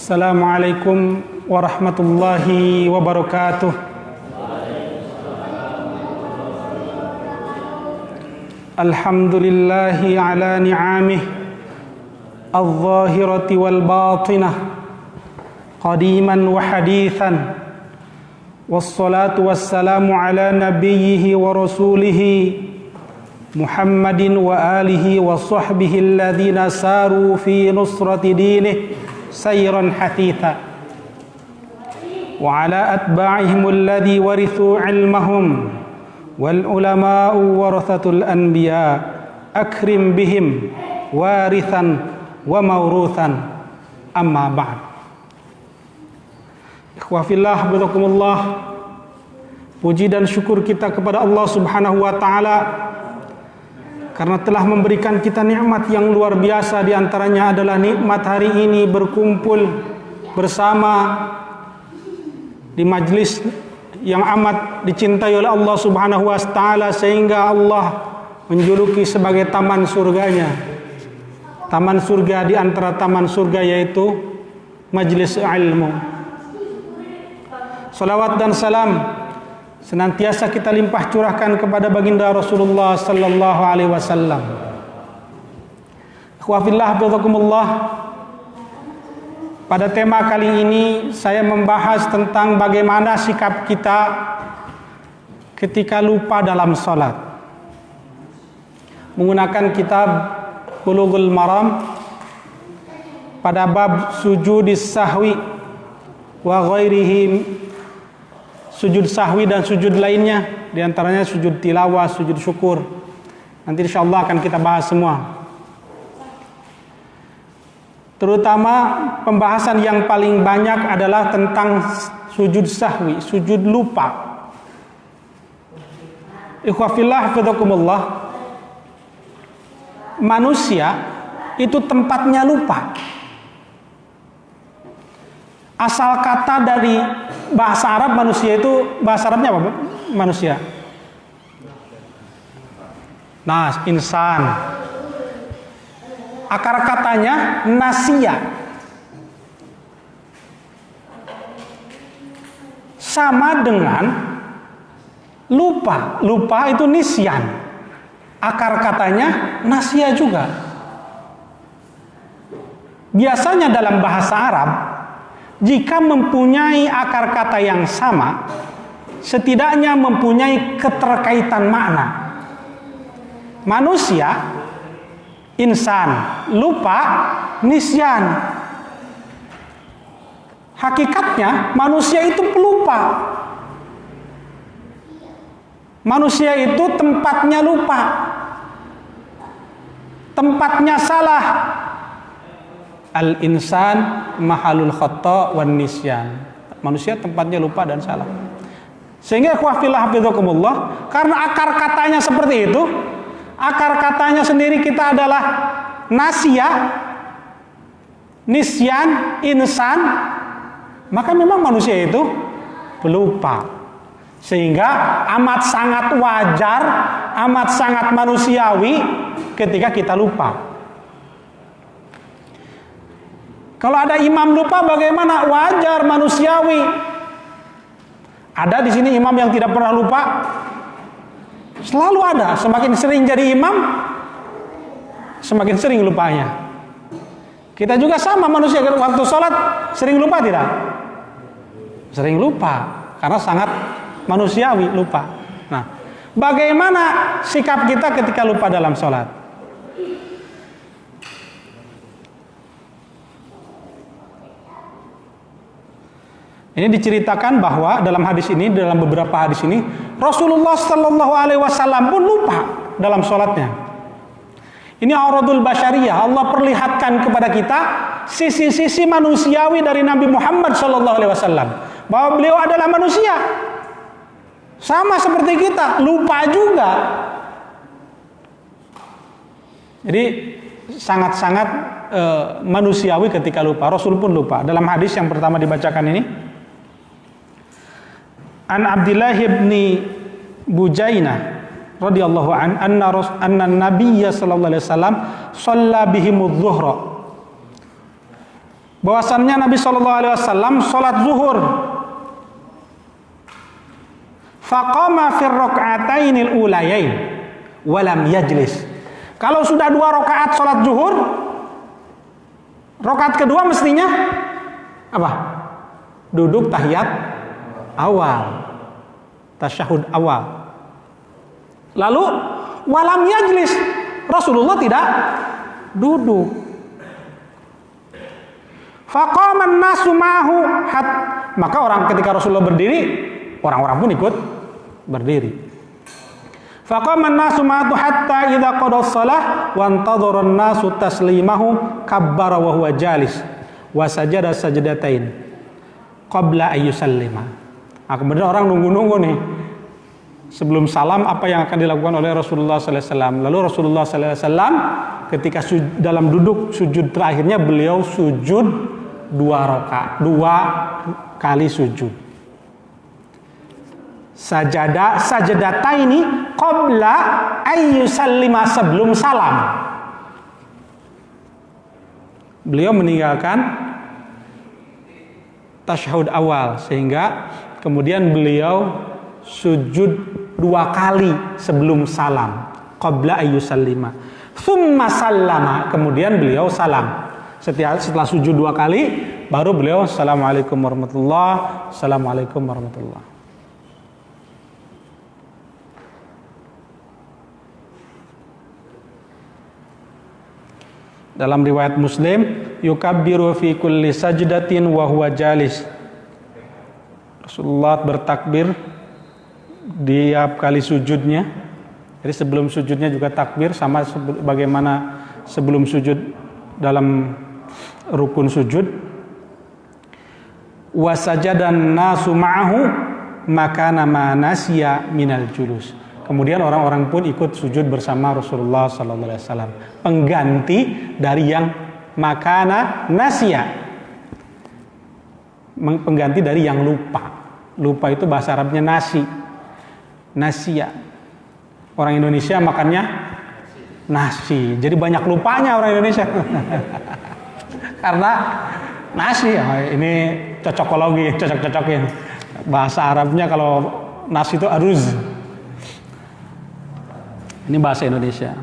Assalamualaikum warahmatullahi wabarakatuh. Alhamdulillahi ala ni'amih al-zahirati wal batinah, qadiman wa hadithan, wassalatu wassalamu ala nabiyyihi wa rasulihi Muhammadin wa alihi wa sahbihi alladhina saru fi nusrati dinih sayran hatitha wa ala atba'ihim alladhi warithu ilmahum wal ulama'u warathatul anbiya akrim bihim warithan wa mawruthan amma ba'd. Ikhwah fillah barakumullah, puji dan syukur kita kepada Allah Subhanahu wa taala karena telah memberikan kita nikmat yang luar biasa. Di antaranya adalah nikmat hari ini berkumpul bersama di majlis yang amat dicintai oleh Allah Subhanahu wa taala, sehingga Allah menjuluki sebagai taman surganya. Taman surga di antara taman surga yaitu majlis ilmu. Salawat dan salam senantiasa kita limpah curahkan kepada baginda Rasulullah sallallahu alaihi wasallam. Ikhwafillah billakumullah. Pada tema kali ini saya membahas tentang bagaimana sikap kita ketika lupa dalam salat. Menggunakan kitab Bulughul Maram pada bab sujudis sahwi wa ghairihi, sujud sahwi dan sujud lainnya, diantaranya sujud tilawah, sujud syukur. Nanti insyaallah akan kita bahas semua. Terutama pembahasan yang paling banyak adalah tentang sujud sahwi, sujud lupa. Ikhwafillah fadakumullah, manusia itu tempatnya lupa. Asal kata dari bahasa Arab manusia itu, bahasa Arabnya apa? Manusia. Nah, insan. Akar katanya nasia. Sama dengan lupa. Lupa itu nisyan. Akar katanya nasia juga. Biasanya dalam bahasa Arab, jika mempunyai akar kata yang sama, setidaknya mempunyai keterkaitan makna. Manusia, insan, lupa, nisyan. Hakikatnya manusia itu pelupa. Manusia itu tempatnya lupa. Tempatnya salah. Al-insan mahalul khata' wan nisyan. Manusia tempatnya lupa dan salah. Sehingga ikhwafillah hafizakumullah, karena akar katanya seperti itu, akar katanya sendiri kita adalah nasia, nisyan, insan, maka memang manusia itu pelupa. Sehingga amat sangat wajar, amat sangat manusiawi ketika kita lupa. Kalau ada imam lupa bagaimana? Wajar, manusiawi. Ada di sini imam yang tidak pernah lupa? Selalu ada. Semakin sering jadi imam, semakin sering lupanya. Kita juga sama manusia, waktu sholat sering lupa tidak? Sering lupa, karena sangat manusiawi lupa. Nah, bagaimana sikap kita ketika lupa dalam sholat? Ini diceritakan bahwa dalam hadis ini, dalam beberapa hadis ini, Rasulullah Sallallahu Alaihi Wasallam pun lupa dalam sholatnya. Ini auradul basyariyah. Allah perlihatkan kepada kita sisi-sisi manusiawi dari Nabi Muhammad Sallallahu Alaihi Wasallam, bahwa beliau adalah manusia, sama seperti kita, lupa juga. Jadi sangat-sangat manusiawi ketika lupa. Rasul pun lupa. Dalam hadis yang pertama dibacakan ini, An Abdullah bin Bujainah radhiyallahu anna Nabiyya sallallahu alaihi wasallam shalla bihimudz zuhra bahwasannya Nabi sallallahu alaihi wasallam salat zuhur faqama fi rak'atainil ulayain wa lam yajlis. Kalau sudah 2 rakaat salat zuhur, rakaat kedua mestinya apa? Duduk tahiyat awal, tasyahud awal. Lalu walam yajlis, Rasulullah tidak duduk. Faqaman nasu ma'hu, maka orang ketika Rasulullah berdiri, orang-orang pun ikut berdiri. Faqaman nasu ma'hu hatta idza qada shalah wa antadhara an-nasu taslimahu kabbara wa huwa jalis wa sajada sajdatain qabla ay yusallima. Nah, kemudian orang nunggu-nunggu nih. Sebelum salam apa yang akan dilakukan oleh Rasulullah sallallahu alaihi wasallam. Lalu Rasulullah sallallahu alaihi wasallam ketika dalam duduk sujud terakhirnya beliau sujud 2 kali sujud. Sajadataini qabla ayyusallima, sebelum salam. Beliau meninggalkan tasyahud awal sehingga kemudian beliau sujud 2 kali sebelum salam, qabla ayyusallima. Tsumma sallama, kemudian beliau salam. Setelah sujud 2 kali baru beliau assalamualaikum warahmatullah, assalamualaikum warahmatullah. Dalam riwayat Muslim, yukabbiru fi kulli sajdatin wa huwa jalis. Rasulullah bertakbir tiap kali sujudnya. Jadi sebelum sujudnya juga takbir, sama bagaimana sebelum sujud dalam rukun sujud. Wa sajadan nasu ma'ahu makana ma nasiya minal julus. Kemudian orang-orang pun ikut sujud bersama Rasulullah sallallahu alaihi wasallam, pengganti dari yang makana nasiya, pengganti dari yang lupa. Lupa itu bahasa Arabnya nasi, nasiya. Orang Indonesia makannya nasi, jadi banyak lupanya orang Indonesia. Karena nasi, ini cocok-cocokin. Bahasa Arabnya kalau nasi itu aruz. Ini bahasa Indonesia.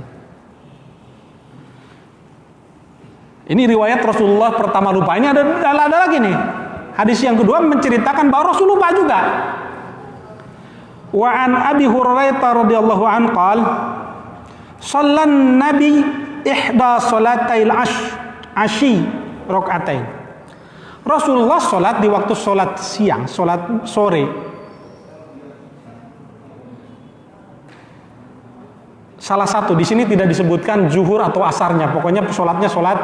Ini riwayat Rasulullah pertama lupa. Ini ada lagi nih. Hadis yang kedua menceritakan bahwa Rasul lupa juga. Wa an Abi Hurairah radhiyallahu anhu qala shallan nabi ihda salatail ashi rakaatain. Rasulullah salat di waktu salat siang, salat sore. Salah satu di sini tidak disebutkan zuhur atau asarnya, pokoknya salatnya salat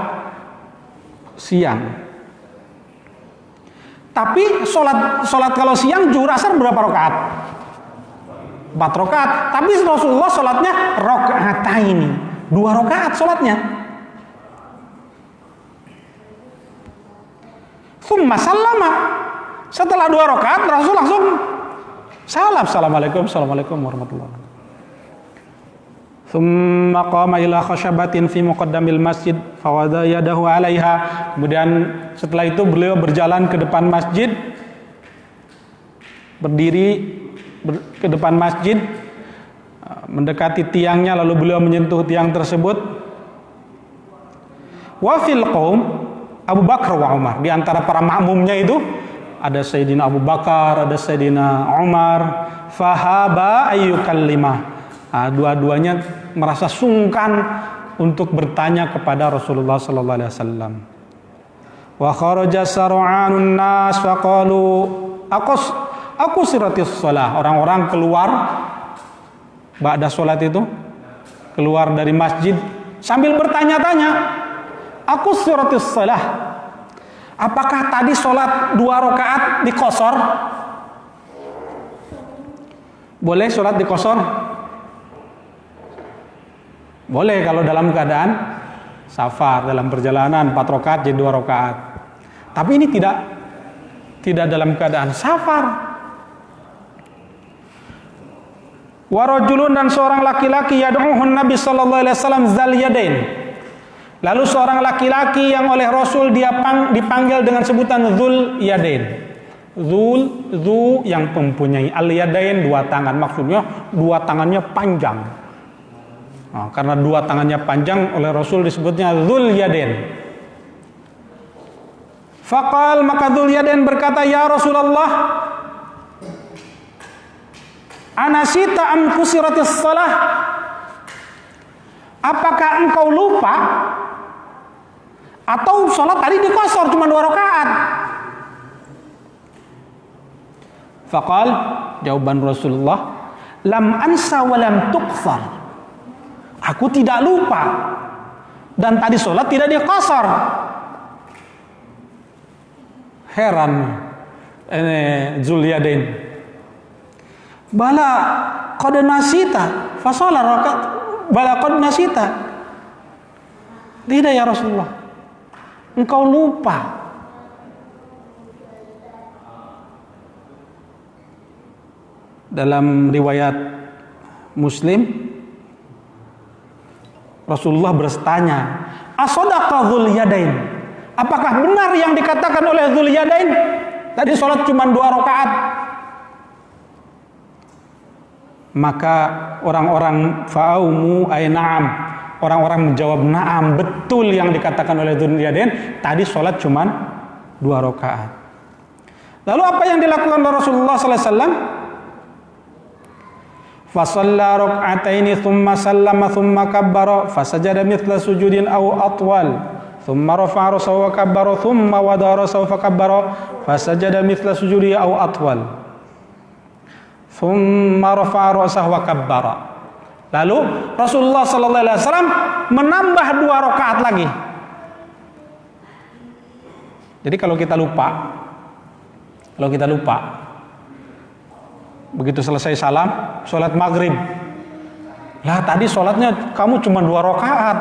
siang. Tapi salat kalau siang zuhur asar berapa rakaat? 4 rakaat. Tapi Rasulullah salatnya rakaataini, 2 rakaat salatnya. Tsumma sallama. Setelah 2 rakaat Rasul langsung salam, assalamualaikum warahmatullahi wabarakatuh. Tsumma qama ila khashabatin fi muqaddamil masjid fawada yadahu 'alaiha. Kemudian setelah itu beliau berjalan ke depan masjid, berdiri ke depan masjid, mendekati tiangnya, lalu beliau menyentuh tiang tersebut. Wa fil qaum Abu Bakar wa Umar. Di antara para makmumnya itu ada Sayyidina Abu Bakar, ada Sayyidina Umar. Fahaba ayyukallima. Dua-duanya merasa sungkan untuk bertanya kepada Rasulullah sallallahu alaihi wasallam. Wa kharaja sar'anun nas faqalu aku siratis shalah. Orang-orang keluar ba'da salat itu, keluar dari masjid sambil bertanya-tanya, aku siratis shalah. Apakah tadi salat 2 rakaat diqosor? Boleh salat diqosor? Boleh kalau dalam keadaan safar, dalam perjalanan 4 rakaat jadi 2 rakaat. Tapi ini tidak dalam keadaan safar. Wa rajulun, dan seorang laki-laki yad'uhun Nabi sallallahu alaihi wasallam zal yadain. Lalu seorang laki-laki yang oleh Rasul dia dipanggil dengan sebutan Dzul Yadain. Dzu yang mempunyai, al yadain dua tangan, maksudnya dua tangannya panjang. Nah, karena dua tangannya panjang oleh Rasul disebutnya Dzul Yadain. Faqal, maka Dzul Yadain berkata, ya Rasulullah, anasita am kusiratis shalah? Apakah engkau lupa atau sholat tadi dikosor cuma 2 rakaat? Faqal, jawaban Rasulullah, lam ansa wa lam tuqsar. Aku tidak lupa dan tadi sholat tidak dikosor. Heran ini Dzul Yadain. Bala qad nasita fa shalah rakaat. Bala qad nasita. Tidak ya Rasulullah, engkau lupa. Dalam riwayat Muslim, Rasulullah bertanya, asadaqa Dzul Yadain? Apakah benar yang dikatakan oleh Dzul Yadain? Tadi sholat cuma 2 rakaat. Maka orang-orang fa'aumu ay na'am, orang-orang menjawab na'am, betul yang dikatakan oleh Dzul Yadain, tadi sholat cuma 2 rakaat. Lalu apa yang dilakukan oleh Rasulullah sallallahu alaihi wasallam? Fa shalla rak'ataini thumma sallama thumma kabbara fasajada mithla sujudin aw atwal thumma rafa'a ra'sahu wa kabbara thumma wada'a ra'sahu fa kabbara fasajada mithla sujudi aw atwal thumma rafa'a ra'sahu wa kabbara. Lalu Rasulullah sallallahu alaihi wasallam menambah 2 rakaat lagi. Jadi kalau kita lupa, begitu selesai salam, sholat maghrib, lah tadi sholatnya kamu cuma 2 rakaat.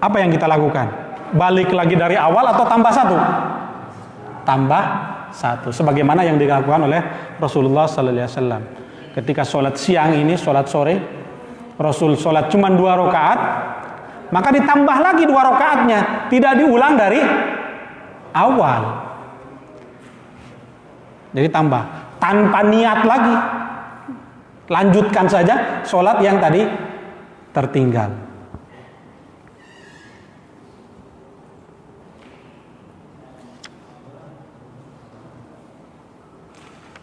Apa yang kita lakukan? Balik lagi dari awal atau tambah 1? Tambah 1. Sebagaimana yang dilakukan oleh Rasulullah sallallahu alaihi wasallam. Ketika sholat siang ini, sholat sore, Rasul sholat cuma 2 rakaat, maka ditambah lagi 2 rakaatnya, tidak diulang dari awal. Jadi tambah, tanpa niat lagi, lanjutkan saja sholat yang tadi tertinggal.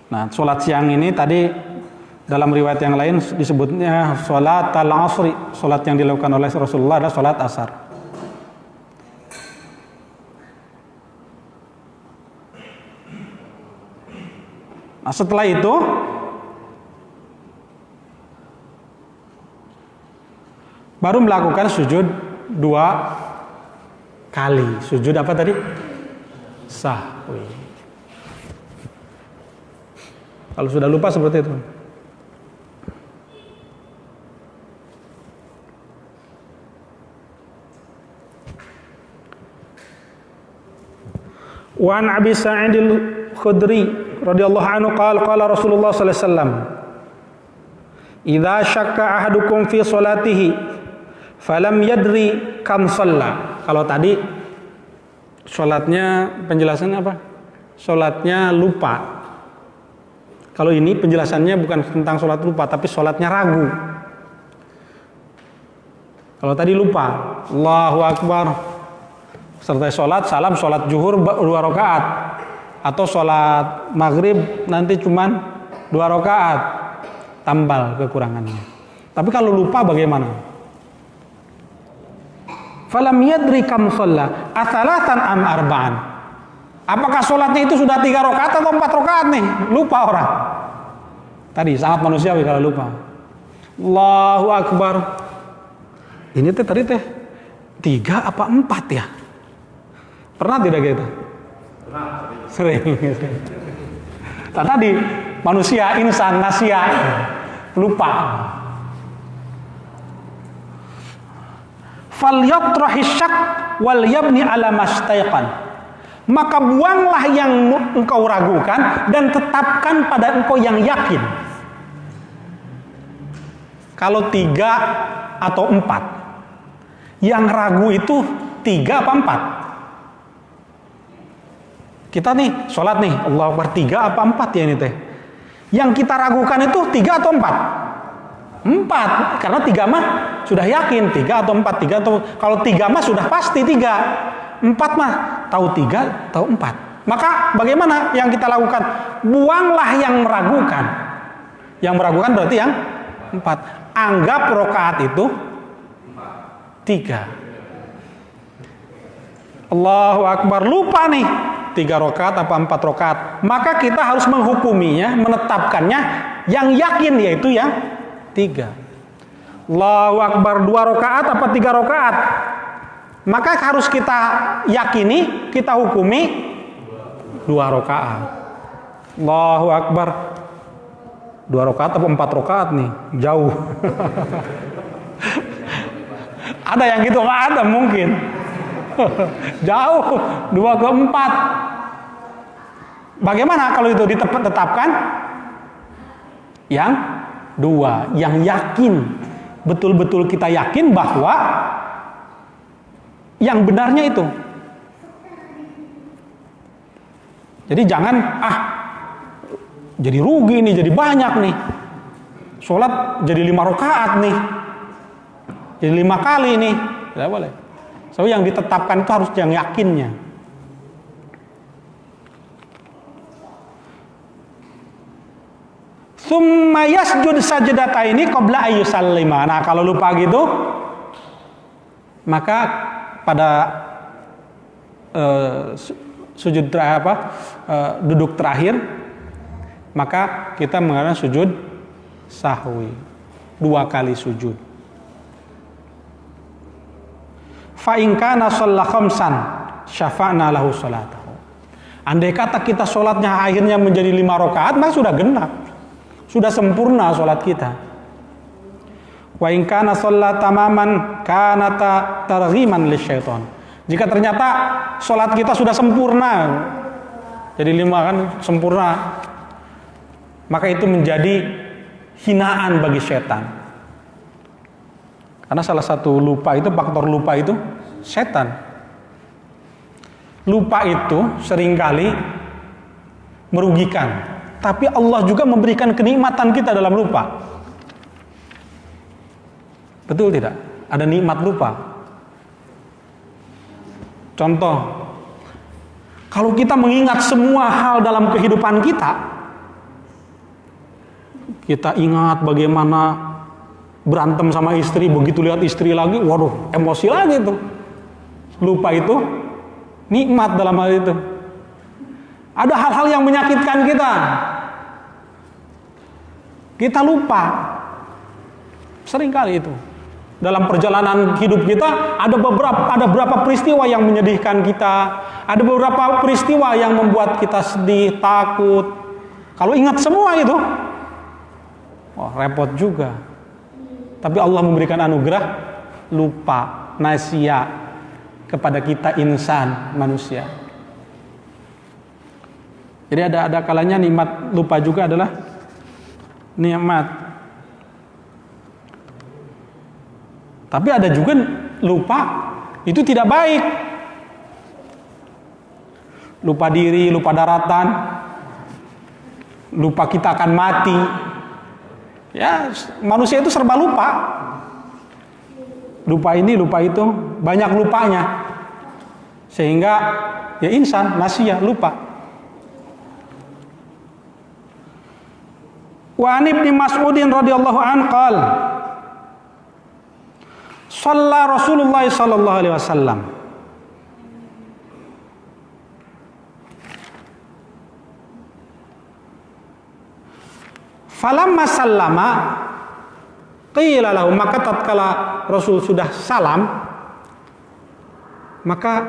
Nah, sholat siang ini tadi dalam riwayat yang lain disebutnya sholat al-asri. Sholat yang dilakukan oleh Rasulullah adalah sholat asar. Nah, setelah itu baru melakukan sujud 2 kali. Sujud apa tadi? Sahwi. Kalau sudah lupa seperti itu. Wa an Abi Sa'id al-Khudri radhiyallahu anhu qala Rasulullah sallallahu alaihi wasallam, idza syakka ahadukum fi salatihi falam yadri kam shalla. Kalau tadi salatnya penjelasannya apa? Salatnya lupa. Kalau ini penjelasannya bukan tentang salat lupa, tapi salatnya ragu. Kalau tadi lupa, Allahu Akbar, selesai salat, salam, salat zuhur 2 rakaat, atau salat maghrib nanti cuman 2 rakaat, tambal kekurangannya. Tapi kalau lupa bagaimana? Falam yadri kam shalla atsalatan am arba'an. Apakah sholatnya itu sudah 3 rakaat atau 4 rakaat nih? Lupa orang. Tadi sangat manusiawi kalau lupa. Allahu Akbar. Ini tadi 3 apa 4 ya? Pernah tidak gitu? Sering. Nah, tadi manusia, insan, nasia, lupa. Falyatrahis syak wal yabni ala mastaiqan. Maka buanglah yang engkau ragukan dan tetapkan pada engkau yang yakin. Kalau 3 atau 4, Yang ragu itu 3 apa 4? Kita nih sholat nih, Allahu Akbar 3 apa 4 ya ini teh? Yang kita ragukan itu 3 atau 4? 4, karena 3 mah sudah yakin 3 atau 4, 3 atau kalau 3 mah sudah pasti 3, 4 mah tahu 3 tahu 4. Maka bagaimana yang kita lakukan? Buanglah yang meragukan. Yang meragukan berarti yang 4. Anggap rakaat itu 3. Allahu Akbar, lupa nih 3 rakaat apa 4 rakaat. Maka kita harus menghukuminya, menetapkannya yang yakin, yaitu yang 3. Allahu Akbar 2 rakaat apa 3 rakaat. Maka harus kita yakini, kita hukumi 2 rakaat. Allahu Akbar 2 rakaat apa 4 rakaat nih? Jauh. Ada yang gitu, nggak ada mungkin. Jauh, 2 ke 4. Bagaimana kalau itu ditetapkan? Yang 2, yang yakin. Betul-betul kita yakin bahwa yang benarnya itu. Jadi jangan, jadi rugi nih, jadi banyak nih. Sholat jadi 5 rakaat nih. Jadi 5 kali nih. Tidak boleh. So yang ditetapkan itu harus yang yakinnya. Tsumma yasjud sajdataini qabla ayyusallima. Nah, kalau lupa gitu, maka pada sujud terakhir duduk terakhir, maka kita mengadakan sujud sahwi, 2 kali sujud. Fa in kana shalla khamsan syafa'na lahu salatahu. Andai kata kita sholatnya akhirnya menjadi 5 rakaat, maka sudah genap. Sudah sempurna sholat kita. Wa in kana shalla tamaman kana targhiman lisyaiton. Jika ternyata sholat kita sudah sempurna, jadi 5 kan sempurna, maka itu menjadi hinaan bagi setan. Karena salah satu lupa itu, faktor lupa itu setan. Lupa itu seringkali merugikan, tapi Allah juga memberikan kenikmatan kita dalam lupa. Betul tidak? Ada nikmat lupa. Contoh, kalau kita mengingat semua hal dalam kehidupan kita, kita ingat bagaimana berantem sama istri, begitu lihat istri lagi, waduh, emosi lagi tuh. Lupa itu nikmat dalam hal itu. Ada hal-hal yang menyakitkan kita, kita lupa. Seringkali itu dalam perjalanan hidup kita ada beberapa peristiwa yang menyedihkan kita, ada beberapa peristiwa yang membuat kita sedih, takut. Kalau ingat semua itu, wah, repot juga. Tapi Allah memberikan anugerah lupa, nasya kepada kita insan, manusia. Jadi ada kalanya nikmat lupa juga adalah nikmat. Tapi ada juga lupa itu tidak baik. Lupa diri, lupa daratan, lupa kita akan mati. Ya, manusia itu serba lupa. Lupa ini, lupa itu, banyak lupanya. Sehingga ya insan, nasya, lupa. Wa an Ibnu Mas'udin radhiyallahu an qala shalla Rasulullah sallallahu alaihi wasallam falamma sallama qila lahu, maka tatkala Rasul sudah salam, maka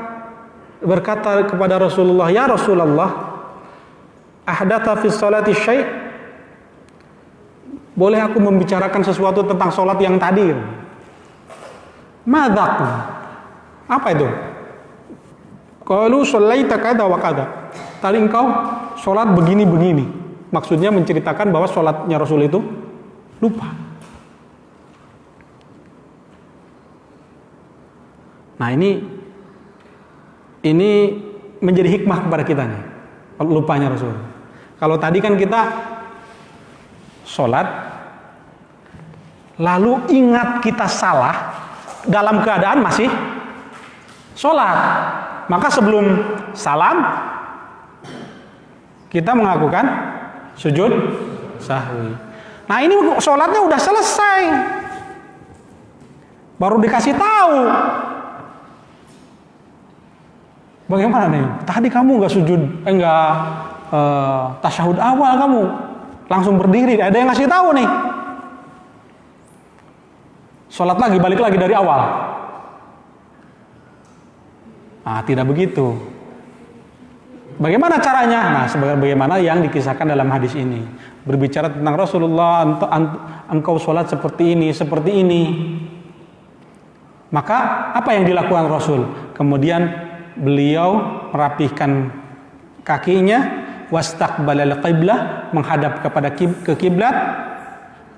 berkata kepada Rasulullah, ya Rasulullah, ahdatha fi sholati syai', boleh aku membicarakan sesuatu tentang sholat yang tadi? Madzaq, apa itu? Qalu shallaita kada wa kada, tadi engkau sholat begini-begini. Maksudnya menceritakan bahwa sholatnya Rasul itu lupa. Nah ini menjadi hikmah kepada kita nih, lupanya Rasul. Kalau tadi kan kita sholat, lalu ingat kita salah dalam keadaan masih sholat, maka sebelum salam kita mengakukan sujud sahwi. Nah ini sholatnya udah selesai, baru dikasih tahu. Bagaimana nih? Tadi kamu nggak sujud, tasyahud awal, kamu langsung berdiri. Ada yang ngasih tahu nih. Sholat lagi, balik lagi dari awal. Nah, tidak begitu. Bagaimana caranya? Nah, sebagaimana yang dikisahkan dalam hadis ini. Berbicara tentang Rasulullah, engkau sholat seperti ini, seperti ini. Maka apa yang dilakukan Rasul? Kemudian beliau merapihkan kakinya, wastaqbalal qiblah, menghadap kepada ke kiblat,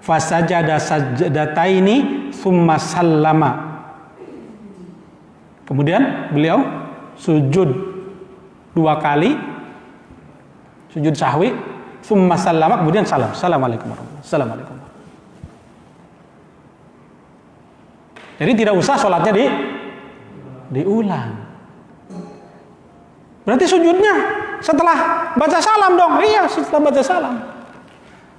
fasajada sajdataini tsumma sallama. Kemudian beliau sujud 2 kali, sujud sahwi, tsumma sallama, kemudian salam. Assalamualaikum warahmatullahi wabarakatuh. Assalamualaikum. Jadi tidak usah sholatnya diulang. Berarti sujudnya setelah baca salam dong. Iya, setelah baca salam.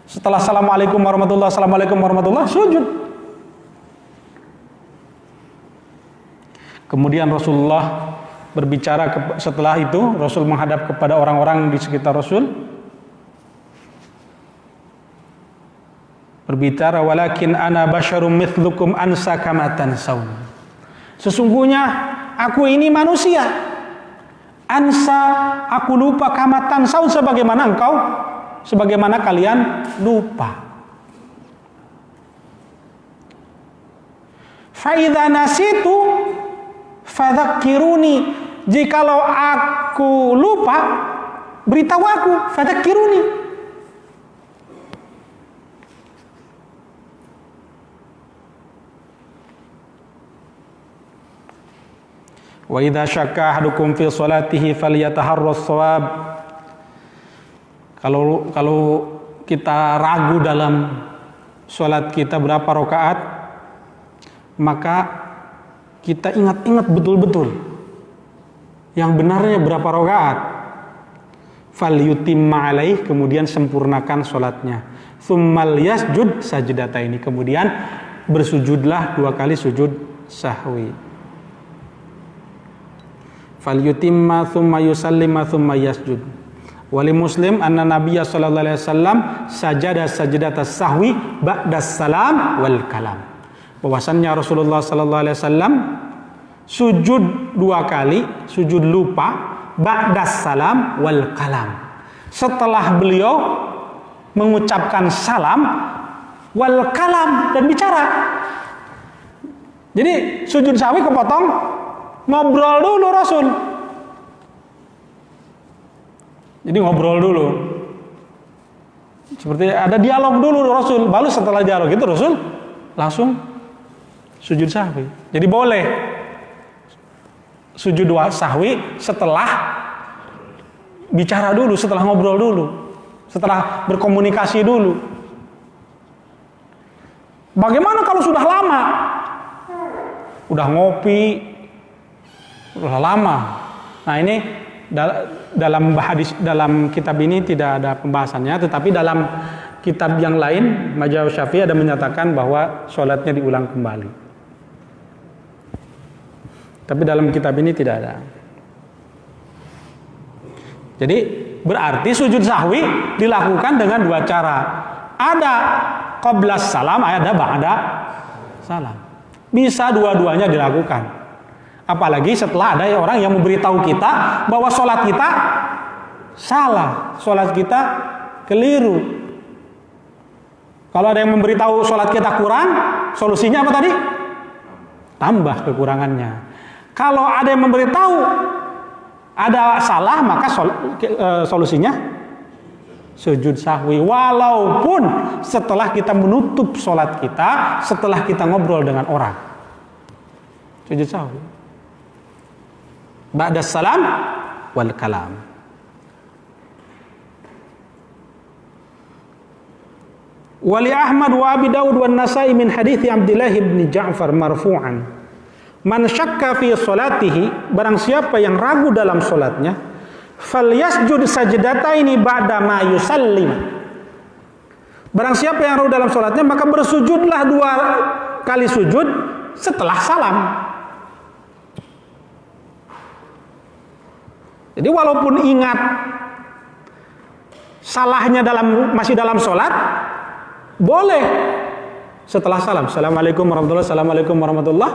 Setelah assalamualaikum warahmatullahi wabarakatuh, assalamualaikum warahmatullahi wabarakatuh, sujud. Kemudian Rasulullah berbicara setelah itu, Rasul menghadap kepada orang-orang di sekitar Rasul. Berbicara, walakin ana basyarum mithlukum ansa kama tansawun. Sesungguhnya aku ini manusia. Ansa, aku lupa, kamatan saun, sebagaimana kalian lupa. Fa idza nasitu fadzakiruni, jikalau aku lupa, beritahu aku, fadzakiruni. Wa idza syakka ahadukum fi sholatihi falyataharras shawab. Kalau kita ragu dalam sholat kita berapa rakaat, maka kita ingat-ingat betul-betul yang benarnya berapa rakaat. Falyutimma alaih, kemudian sempurnakan sholatnya. Tsummal yasjud sajdataini, kemudian bersujudlah 2 kali sujud sahwi. Falyutimma thumma yusallima thumma yasjud. Wali Muslim anna Nabiyya sallallahu alaihi wasallam sajada sajdatas sahwi ba'das salam wal kalam. Bahwasannya Rasulullah sallallahu alaihi wasallam sujud 2 kali, sujud lupa, ba'das salam wal kalam. Setelah beliau mengucapkan salam wal kalam dan bicara. Jadi sujud sahwi kepotong, ngobrol dulu Rasul. Jadi ngobrol dulu. Seperti ada dialog dulu Rasul. Baru setelah dialog itu Rasul langsung sujud sahwi. Jadi boleh sujud sahwi setelah bicara dulu, setelah ngobrol dulu, setelah berkomunikasi dulu. Bagaimana kalau sudah lama? Udah ngopi, udah lama. Nah ini dalam kitab ini tidak ada pembahasannya, tetapi dalam kitab yang lain Mazhab Syafi'i ada menyatakan bahwa sholatnya diulang kembali. Tapi dalam kitab ini tidak ada. Jadi berarti sujud sahwi dilakukan dengan 2 cara. Ada qablas salam, ada ba'da salam. Bisa dua-duanya dilakukan. Apalagi setelah ada orang yang memberitahu kita bahwa sholat kita salah, sholat kita keliru. Kalau ada yang memberitahu sholat kita kurang, solusinya apa tadi? Tambah kekurangannya. Kalau ada yang memberitahu ada salah, maka solusinya sujud sahwi. Walaupun setelah kita menutup sholat kita, setelah kita ngobrol dengan orang, sujud sahwi. ba'da salam wal kalam. Wali Ahmad wa Abi Dawud wa Nasa'i min hadithi Abdullah bin Ja'far marfu'an, man syakka fi salatihi, barang siapa yang ragu dalam salatnya, falyasjud sajdataini ba'da ma yusallim, barang siapa yang ragu dalam salatnya maka bersujudlah 2 kali sujud setelah salam. Jadi walaupun ingat salahnya masih dalam salat, boleh setelah salam, assalamualaikum warahmatullahi, assalamualaikum warahmatullahi,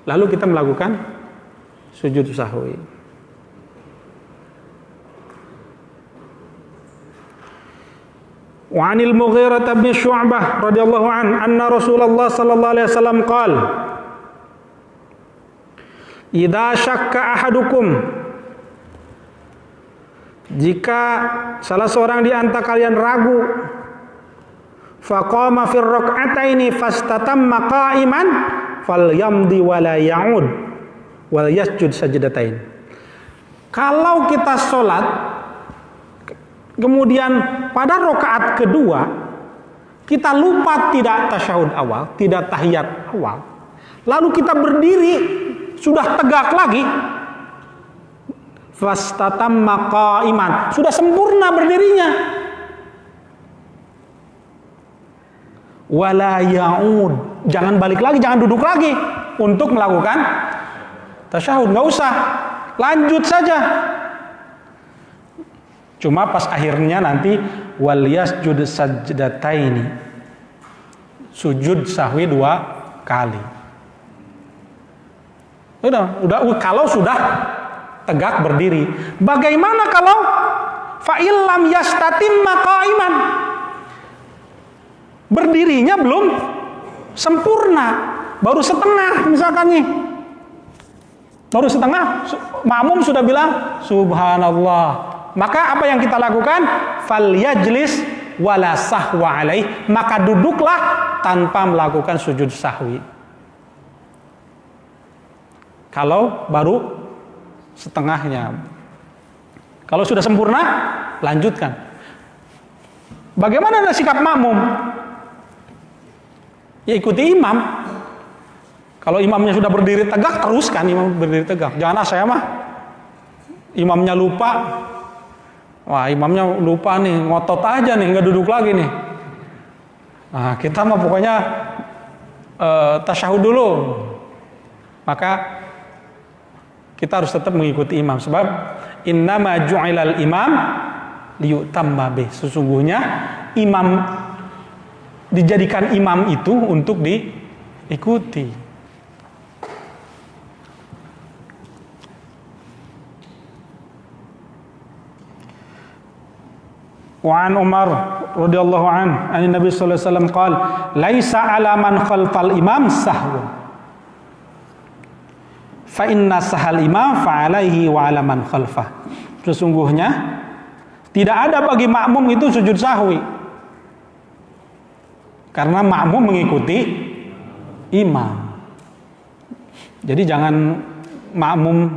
lalu kita melakukan sujud sahwi. Wa 'anil Mughirah bin Syu'bah radhiyallahu anna Rasulullah sallallahu alaihi wasallam qala, idza syakka ahadukum, jika salah seorang di antara kalian ragu, faqama fir rak'ataini fastatamma qa'iman falyamdi wa la ya'ud wal yasjud sajdatain. Kalau kita sholat kemudian pada rakaat kedua kita lupa tidak tasyahud awal, tidak tahiyat awal, lalu kita berdiri sudah tegak lagi, fastatamma qa'iman, sudah sempurna berdirinya, wala ya'ud, jangan balik lagi, jangan duduk lagi untuk melakukan tasyahud, nggak usah, lanjut saja. Cuma pas akhirnya nanti wal yasjud sajdataini, sujud sahwi 2 kali. Udah kalau sudah tegak berdiri. Bagaimana kalau fa'illam yastatimma qa'iman, berdirinya belum sempurna, baru setengah misalkan nih, baru setengah, makmum sudah bilang subhanallah, maka apa yang kita lakukan? Fal yajlis wala sahwa alaih, maka duduklah tanpa melakukan sujud sahwi. Kalau baru setengahnya, kalau sudah sempurna lanjutkan. Bagaimana sikap makmum? Ya ikuti imam. Kalau imamnya sudah berdiri tegak, teruskan imam berdiri tegak. Jangan saya mah imamnya lupa. Wah, imamnya lupa nih, ngotot aja nih, nggak duduk lagi nih. Nah, kita mah pokoknya tasyahud dulu. Maka kita harus tetap mengikuti imam, sebab innama ju'ilal imam liyutamma bih. Sesungguhnya imam dijadikan imam itu untuk diikuti. Wa an Umar radhiyallahu an Nabi sallallahu alaihi wasallam qala, laisa 'ala man khalfal imam sahwun, fa inna sahal imam fa 'alaihi wa 'ala man khalfah. Sesungguhnya tidak ada bagi makmum itu sujud sahwi, karena makmum mengikuti imam. Jadi jangan makmum,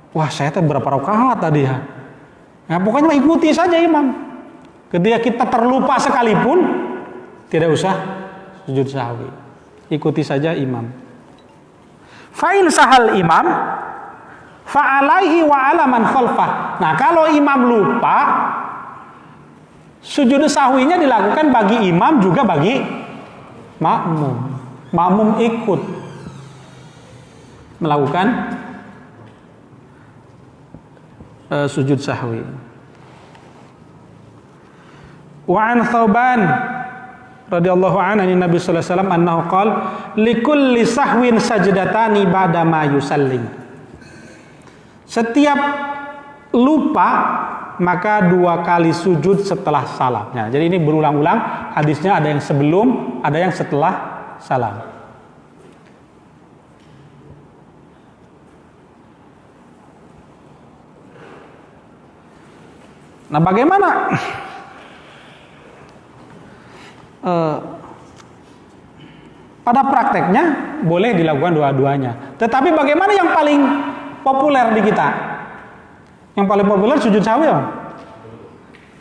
wah saya teh berapa rakaat tadi ya. Nah, pokoknya ikuti saja imam. Ketika kita terlupa sekalipun, tidak usah sujud sahwi. Ikuti saja imam. Fa'in sahal imam fa'alaihi wa 'ala man khalfah. Nah, kalau imam lupa, sujud sahwinya dilakukan bagi imam juga bagi makmum. Makmum ikut melakukan sujud sahwi. Wa an Thauban radhiyallahu anhu Nabi sallallahu alaihi wasallam annahu qala likulli sahwin sajdatani ba'da ma yusallim. Setiap lupa maka 2 kali sujud setelah salam. Nah, jadi ini berulang-ulang, hadisnya ada yang sebelum, ada yang setelah salam. Nah, bagaimana pada prakteknya? Boleh dilakukan dua-duanya. Tetapi bagaimana yang paling populer di kita? Yang paling populer sujud sahwi apa?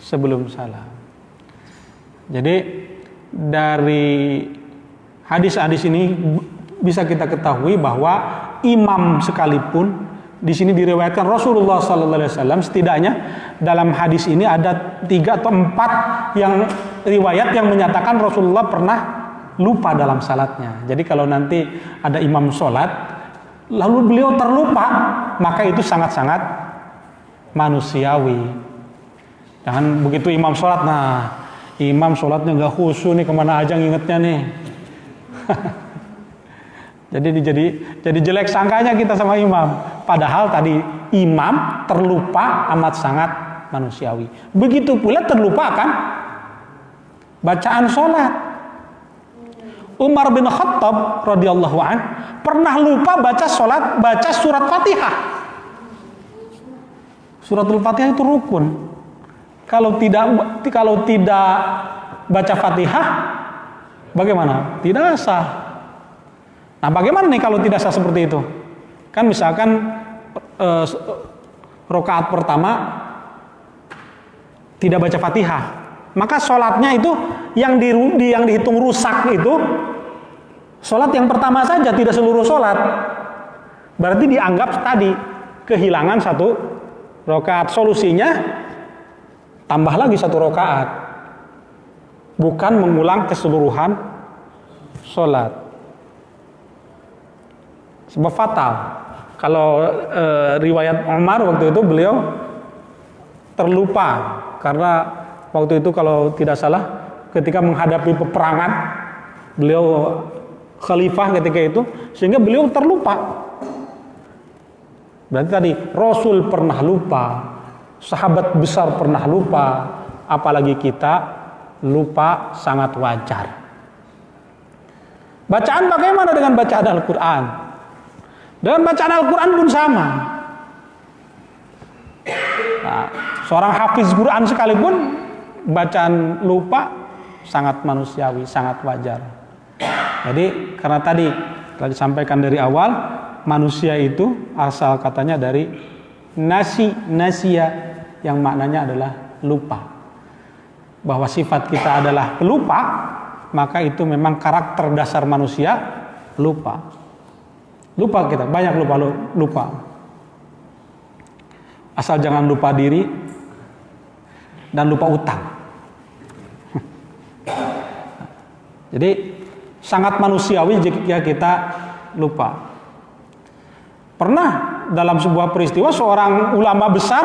Sebelum salam. Jadi dari hadis-hadis ini bisa kita ketahui bahwa imam sekalipun di sini diriwayatkan Rasulullah SAW setidaknya dalam hadis ini ada 3 atau 4 yang riwayat yang menyatakan Rasulullah pernah lupa dalam salatnya. Jadi kalau nanti ada imam sholat lalu beliau terlupa, maka itu sangat-sangat manusiawi. Jangan begitu imam sholat, nah imam sholatnya gak khusyuk nih, kemana aja ngingetnya nih. jadi jelek sangkanya kita sama imam. Padahal tadi imam terlupa amat sangat manusiawi. Begitu pula terlupa kan bacaan sholat. Umar bin Khattab radhiyallahu an pernah lupa baca surat Fatihah. Suratul Fatihah itu rukun. Kalau tidak baca Fatihah, bagaimana? Tidak sah. Nah, bagaimana nih kalau tidak sah seperti itu? Kan misalkan rakaat pertama tidak baca Fatihah, maka sholatnya itu yang dihitung rusak itu sholat yang pertama saja, tidak seluruh sholat. Berarti dianggap tadi kehilangan 1 rakaat. Solusinya tambah lagi 1 rakaat, bukan mengulang keseluruhan sholat. Sebab fatal. Kalau riwayat Umar waktu itu beliau terlupa karena waktu itu kalau tidak salah ketika menghadapi peperangan, beliau khalifah ketika itu, sehingga beliau terlupa. Berarti tadi Rasul pernah lupa, sahabat besar pernah lupa, apalagi kita lupa sangat wajar. Bacaan bagaimana dengan bacaan Al-Quran? Dengan bacaan Al-Quran pun sama. Nah, seorang hafiz Quran sekalipun bacaan lupa sangat manusiawi, sangat wajar. Jadi karena tadi telah disampaikan dari awal, manusia itu asal katanya dari nasia yang maknanya adalah lupa. Bahwa sifat kita adalah pelupa, maka itu memang karakter dasar manusia, lupa. Lupa kita, banyak lupa. Asal jangan lupa diri dan lupa utang. Jadi sangat manusiawi jika kita lupa. Pernah dalam sebuah peristiwa seorang ulama besar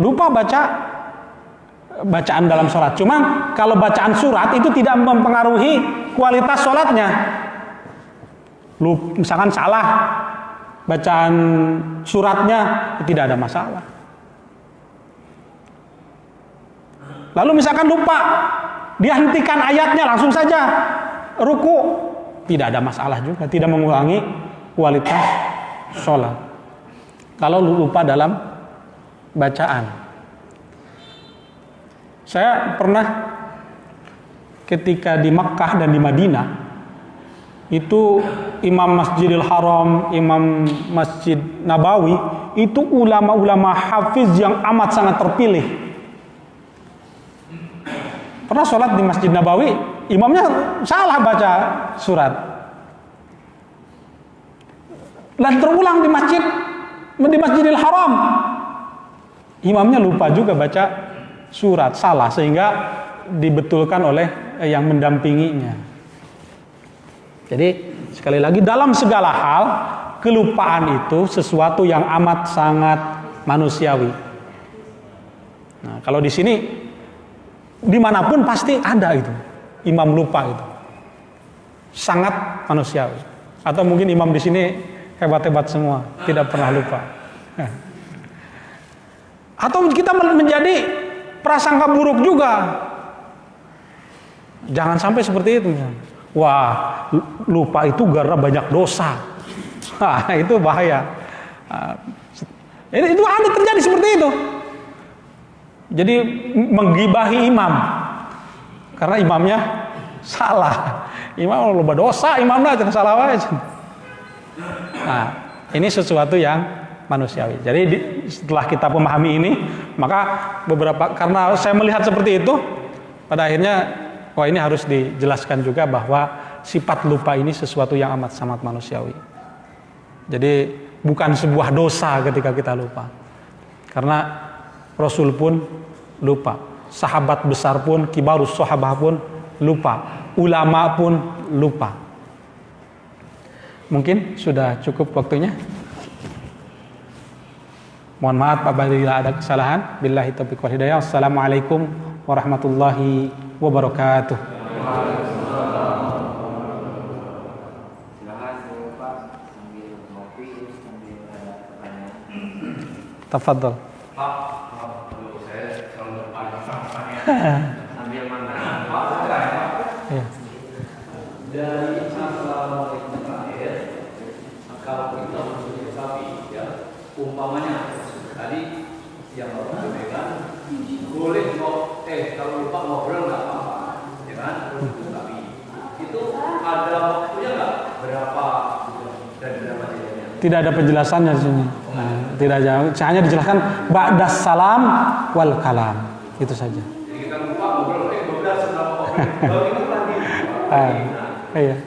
lupa baca bacaan dalam sholat. Cuma kalau bacaan surat itu tidak mempengaruhi kualitas sholatnya. Misalkan salah bacaan suratnya, tidak ada masalah. Lalu misalkan lupa, dia hentikan ayatnya langsung saja ruku, tidak ada masalah juga, tidak mengurangi kualitas sholat. Kalau lupa dalam bacaan. Saya pernah ketika di Makkah dan di Madinah, itu Imam Masjidil Haram, Imam Masjid Nabawi, itu ulama-ulama hafiz yang amat sangat terpilih. Pernah sholat di Masjid Nabawi, imamnya salah baca surat. Dan terulang di Masjidil Haram, imamnya lupa juga baca surat, salah, sehingga dibetulkan oleh yang mendampinginya. Jadi sekali lagi dalam segala hal kelupaan itu sesuatu yang amat sangat manusiawi. Nah, kalau di sini dimanapun pasti ada itu imam lupa itu, sangat manusiawi. Atau mungkin imam di sini hebat-hebat semua, tidak pernah lupa. Atau kita menjadi prasangka buruk juga. Jangan sampai seperti itu. Wah, lupa itu karena banyak dosa. Nah, itu bahaya. Itu ada terjadi seperti itu. Jadi menggibahi imam karena imamnya salah. Imam lupa dosa, imamnya jangan salah aja. Nah, Ini sesuatu yang manusiawi. Jadi setelah kita memahami ini, maka karena saya melihat seperti itu, pada akhirnya ini harus dijelaskan juga bahwa sifat lupa ini sesuatu yang amat sangat manusiawi. Jadi bukan sebuah dosa ketika kita lupa. Karena Rasul pun lupa, sahabat besar pun, kibarus sahabah pun lupa, ulama pun lupa. Mungkin sudah cukup waktunya. Mohon maaf apabila ada kesalahan. Billahi taufiq wal hidayah. Assalamualaikum warahmatullahi wabarakatuh. Tafadhol. Sambil mana? Ya. Dari assalamualaikum terakhir, kalau kita menuju sapi, ya, umpamanya tadi yang bapak pegang, boleh kok, kalau lupa ngobrol nggak apa-apa, ya kan? Tapi itu ada waktunya nggak? Berapa dan berapa jadinya? Tidak ada penjelasannya di sini. Nah, tidak ada, hanya dijelaskan ba'das salam wal kalam. Itu saja. Jadi kita lupa ngobrol, beberapa sebelum ngobrol, baru itu lagi. Iya.